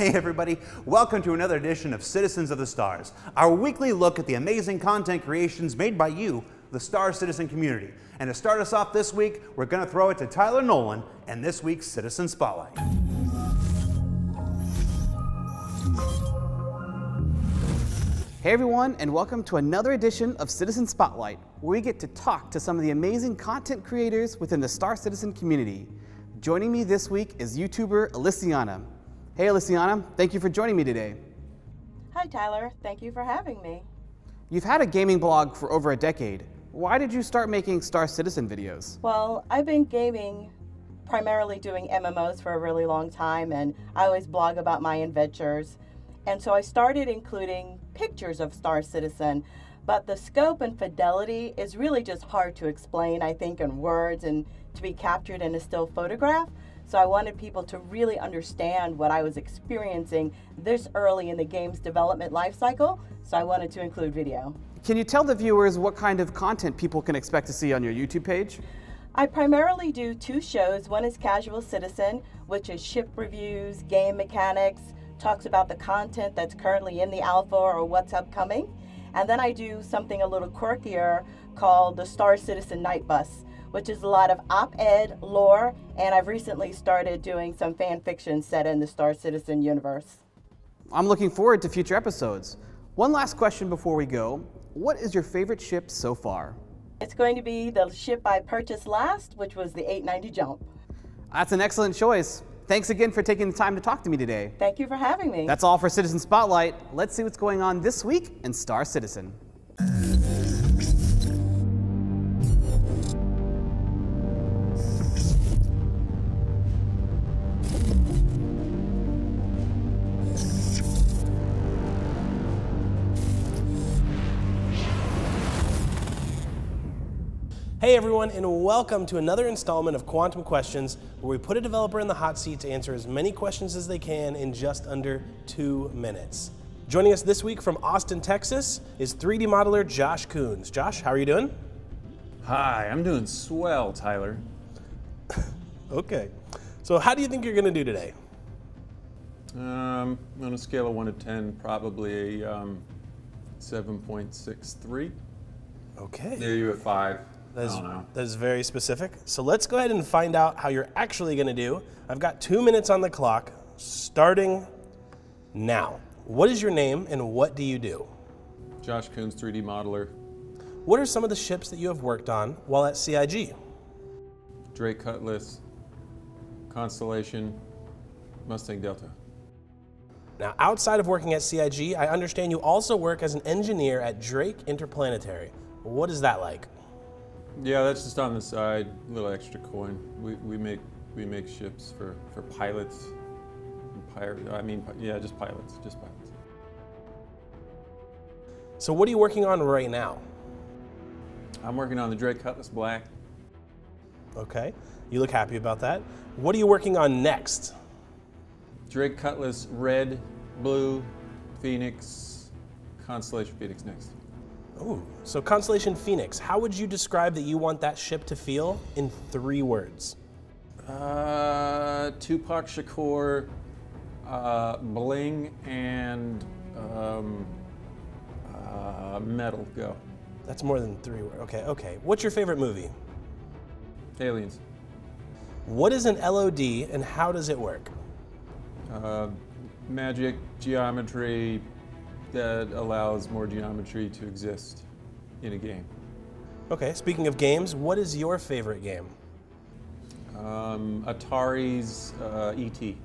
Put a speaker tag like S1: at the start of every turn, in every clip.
S1: Hey everybody, welcome to another edition of Citizens of the Stars, our weekly look at the amazing content creations made by you, the Star Citizen community. And to start us off this week, we're going to throw it to Tyler Nolan and this week's Citizen Spotlight.
S2: Hey everyone, and welcome to another edition of Citizen Spotlight, where we get to talk to some of the amazing content creators within the Star Citizen community. Joining me this week is YouTuber Alysianah. Hey Alysianah, thank you for joining me today.
S3: Hi Tyler, thank you for having me.
S2: You've had a gaming blog for over a decade. Why did you start making Star Citizen videos?
S3: Well, I've been gaming, primarily doing MMOs for a really long time, and I always blog about my adventures. And so I started including pictures of Star Citizen, but the scope and fidelity is really just hard to explain, I think, in words and to be captured in a still photograph. So I wanted people to really understand what I was experiencing this early in the game's development life cycle, so I wanted to include video.
S2: Can you tell the viewers what kind of content people can expect to see on your YouTube page?
S3: I primarily do two shows. One is Casual Citizen, which is ship reviews, game mechanics, talks about the content that's currently in the alpha or what's upcoming. And then I do something a little quirkier called the Star Citizen Night Bus, which is a lot of op-ed, lore, and I've recently started doing some fan fiction set in the Star Citizen universe.
S2: I'm looking forward to future episodes. One last question before we go. What is your favorite ship so far?
S3: It's going to be the ship I purchased last, which was the 890 Jump.
S2: That's an excellent choice. Thanks again for taking the time to talk to me today.
S3: Thank you for having me.
S2: That's all for Citizen Spotlight. Let's see what's going on this week in Star Citizen.
S4: Hey everyone, and welcome to another installment of Quantum Questions, where we put a developer in the hot seat to answer as many questions as they can in just under 2 minutes. Joining us this week from Austin, Texas is 3D modeler Josh Coons. Josh, how are you doing?
S5: Hi, I'm doing swell, Tyler.
S4: Okay. So how do you think you're going to do today?
S5: On a scale of 1 to 10, probably a 7.63.
S4: Okay.
S5: There you at 5.
S4: That is very specific. So let's go ahead and find out how you're actually going to do. I've got 2 minutes on the clock, starting now. What is your name and what do you do?
S5: Josh Coons, 3D modeler.
S4: What are some of the ships that you have worked on while at CIG?
S5: Drake Cutlass, Constellation, Mustang Delta.
S4: Now, outside of working at CIG, I understand you also work as an engineer at Drake Interplanetary. What is that like?
S5: Yeah, that's just on the side, a little extra coin. We make ships for pilots, just pilots.
S4: So what are you working on right now?
S5: I'm working on the Drake Cutlass Black.
S4: Okay, you look happy about that. What are you working on next?
S5: Drake Cutlass Red, Blue, Phoenix, Constellation Phoenix next.
S4: Ooh, so Constellation Phoenix, how would you describe that you want that ship to feel in 3 words?
S5: Tupac Shakur, bling, and metal, go.
S4: That's more than 3 words. Okay. What's your favorite movie?
S5: Aliens.
S4: What is an LOD and how does it work?
S5: Magic, geometry, that allows more geometry to exist in a game.
S4: Okay, speaking of games, what is your favorite game?
S5: Atari's E.T.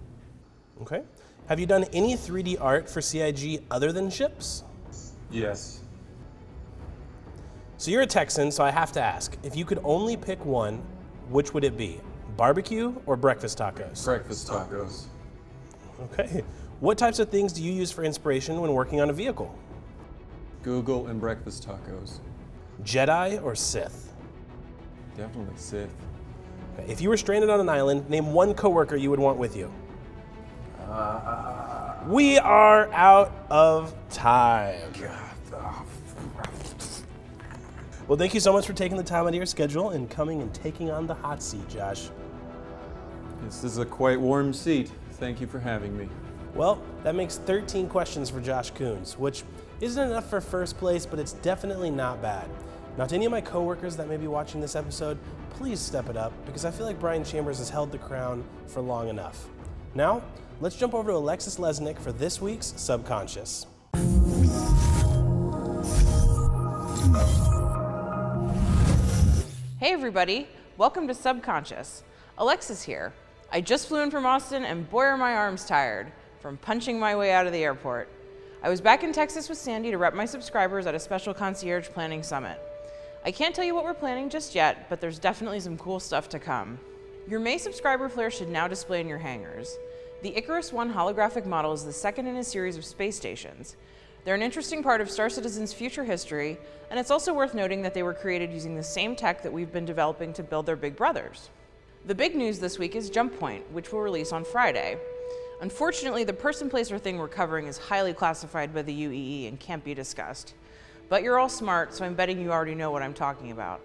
S4: Okay. Have you done any 3D art for CIG other than ships?
S5: Yes.
S4: So you're a Texan, so I have to ask, if you could only pick one, which would it be? Barbecue or breakfast tacos?
S5: Breakfast tacos.
S4: Okay. What types of things do you use for inspiration when working on a vehicle?
S5: Google and breakfast tacos.
S4: Jedi or Sith?
S5: Definitely Sith.
S4: Okay. If you were stranded on an island, name one coworker you would want with you. We are out of time. Well, thank you so much for taking the time out of your schedule and coming and taking on the hot seat, Josh.
S5: This is a quite warm seat. Thank you for having me.
S4: Well, that makes 13 questions for Josh Coons, which isn't enough for first place, but it's definitely not bad. Now, to any of my coworkers that may be watching this episode, please step it up, because I feel like Brian Chambers has held the crown for long enough. Now, let's jump over to Alexis Lesnick for this week's Subconscious.
S6: Hey everybody, welcome to Subconscious. Alexis here. I just flew in from Austin and boy are my arms tired from punching my way out of the airport. I was back in Texas with Sandy to rep my subscribers at a special concierge planning summit. I can't tell you what we're planning just yet, but there's definitely some cool stuff to come. Your May subscriber flare should now display in your hangars. The Icarus One holographic model is the second in a series of space stations. They're an interesting part of Star Citizen's future history, and it's also worth noting that they were created using the same tech that we've been developing to build their big brothers. The big news this week is Jump Point, which will release on Friday. Unfortunately, the person, place, or thing we're covering is highly classified by the UEE and can't be discussed. But you're all smart, so I'm betting you already know what I'm talking about.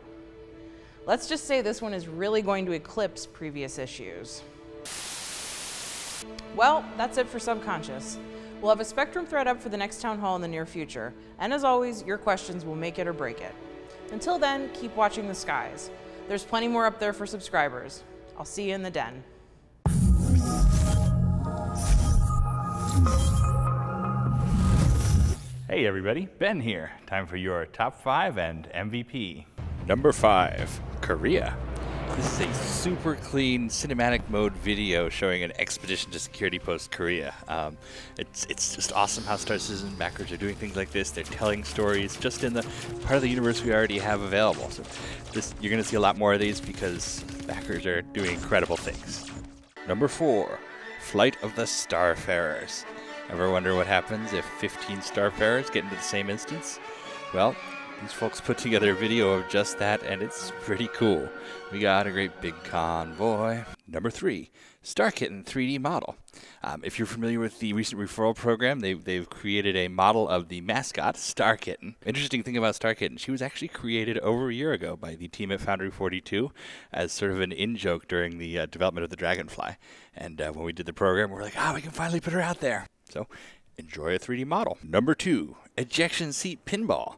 S6: Let's just say this one is really going to eclipse previous issues. Well, that's it for Subconscious. We'll have a Spectrum thread up for the next town hall in the near future, and as always, your questions will make it or break it. Until then, keep watching the skies. There's plenty more up there for subscribers. I'll see you in the den.
S7: Hey everybody, Ben here. Time for your top 5 and MVP.
S8: Number 5, Korea. This is a super clean cinematic mode video showing an expedition to Security Post Korea. It's just awesome how Star Citizen backers are doing things like this. They're telling stories just in the part of the universe we already have available. So you're going to see a lot more of these because backers are doing incredible things. Number 4, Flight of the Starfarers. Ever wonder what happens if 15 Starfarers get into the same instance? Well, these folks put together a video of just that, and it's pretty cool. We got a great big convoy. Number 3, Star Kitten 3D model. If you're familiar with the recent referral program, they've created a model of the mascot, Star Kitten. Interesting thing about Star Kitten, she was actually created over a year ago by the team at Foundry 42 as sort of an in-joke during the development of the Dragonfly. And when we did the program, we were like, we can finally put her out there. So enjoy a 3D model. Number 2, ejection seat pinball.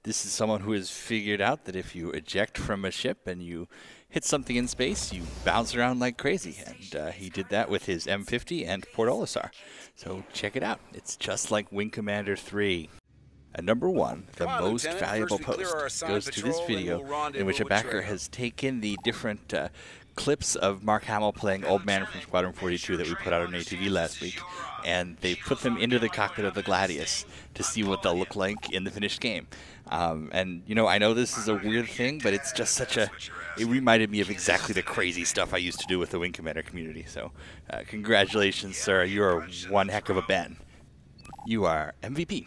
S8: This is someone who has figured out that if you eject from a ship and you hit something in space, you bounce around like crazy. And he did that with his M50 and Port Olisar. So check it out. It's just like Wing Commander 3. And number 1, the most valuable post, goes to this video in which a backer has taken the different clips of Mark Hamill playing Old Man from Squadron 42 that we put out on ATV last week, and they put them into the cockpit of the Gladius to see what they'll look like in the finished game. And, you know, I know this is a weird thing, but it's just such a... It reminded me of exactly the crazy stuff I used to do with the Wing Commander community. So, congratulations, sir. You're one heck of a Ben. You are MVP.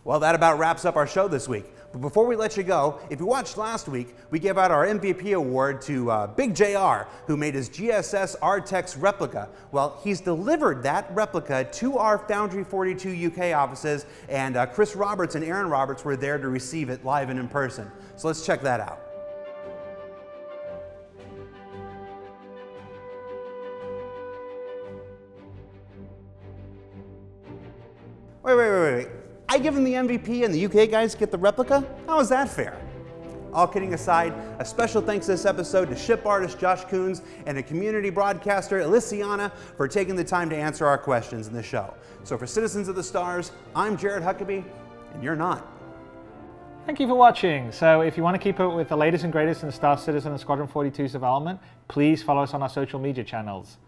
S1: Well, that about wraps up our show this week. But before we let you go, if you watched last week, we gave out our MVP award to Big JR, who made his GSS R-Tex replica. Well, he's delivered that replica to our Foundry 42 UK offices, and Chris Roberts and Aaron Roberts were there to receive it live and in person. So let's check that out. Wait. I give him the MVP and the UK guys get the replica? How is that fair? All kidding aside, a special thanks this episode to ship artist Josh Coons and a community broadcaster, Alysianah, for taking the time to answer our questions in the show. So for Citizens of the Stars, I'm Jared Huckabee, and you're not.
S9: Thank you for watching. So if you want to keep up with the latest and greatest in Star Citizen and Squadron 42's development, please follow us on our social media channels.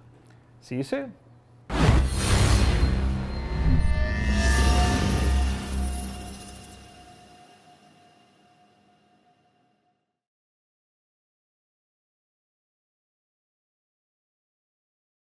S9: See you soon.